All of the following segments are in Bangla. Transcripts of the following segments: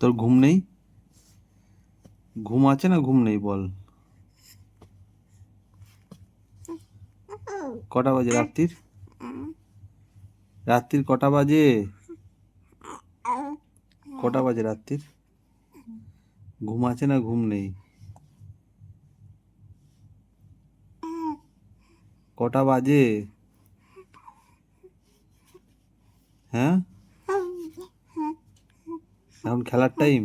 তোর ঘুম নেই? ঘুম আছে না ঘুম নেই বল? কটা বাজে রাত্রির? রাত্রির কটা বাজে? কটা বাজে রাত্রির? ঘুম আছে না ঘুম নেই? কটা বাজে? হ্যাঁ, এখন খেলার টাইম?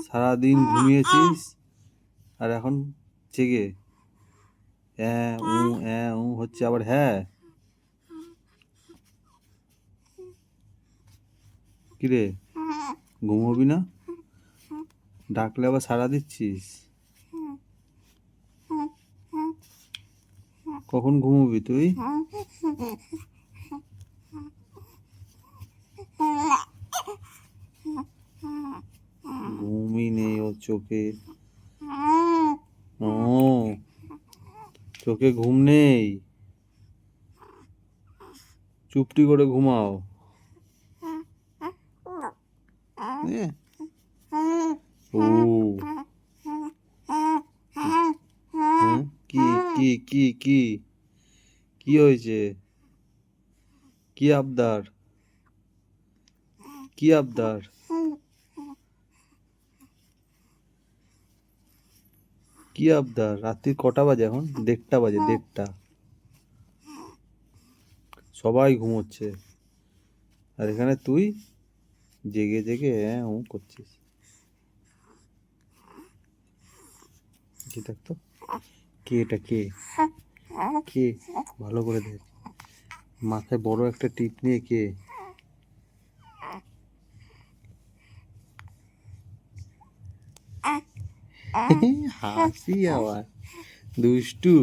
সারাদিন ঘুমিয়েছিস আর এখন জেগে হচ্ছে আবার। হ্যাঁ, কিরে ঘুমোবি না? ডাকলে আবার সাড়া দিচ্ছিস? কখন ঘুমোবি তুই? ঘুমই নেই ওর চোখে। ও, চোখে ঘুম নেই? চুপটি করে ঘুমাও। ও, কি কি কি কি কি হয়েছে? কি আবদার? কি আবদার? কি আবদার? রাত্রি কটা বাজে এখন? 1:30 বাজে, 1:30। সবাই ঘুমোচ্ছে আর এখানে তুই জেগে জেগে করছিস। কি দেখতো, কে এটা? কে কে ভালো করে দেখ। মাথায় বড় একটা টিপ নিয়ে কে? হাসি আবার। দুষ্টু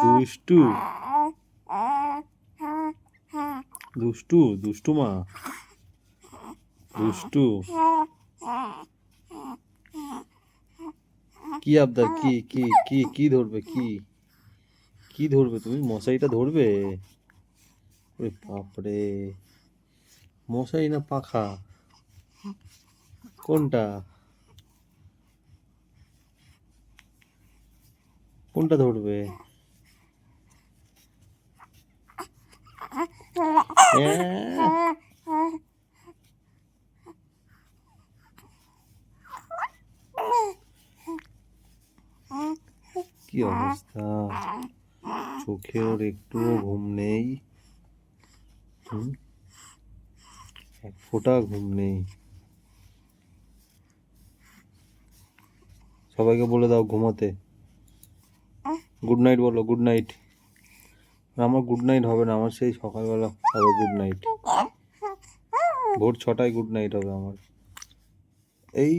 দুষ্টু দুষ্টু দুষ্টু মা, দুষ্টু। কি আবদার? কি কি কি কি ধরবে? কি কি ধরবে তুমি? মশারিটা ধরবে? ওরে বাপরে, মশারি না পাখা? কোনটা? কোনটা ধরবে? কি অবস্থা, চোখে ওর একটুও ঘুম নেই। এক ফোঁটা ঘুম নেই। সবাইকে বলে দাও ঘুমোতে। গুড নাইট বলো, গুড নাইট। আমার গুড নাইট হবে না, আমার সেই সকালবেলা হবে গুড নাইট। ভোর 6টায় গুড নাইট হবে আমার। এই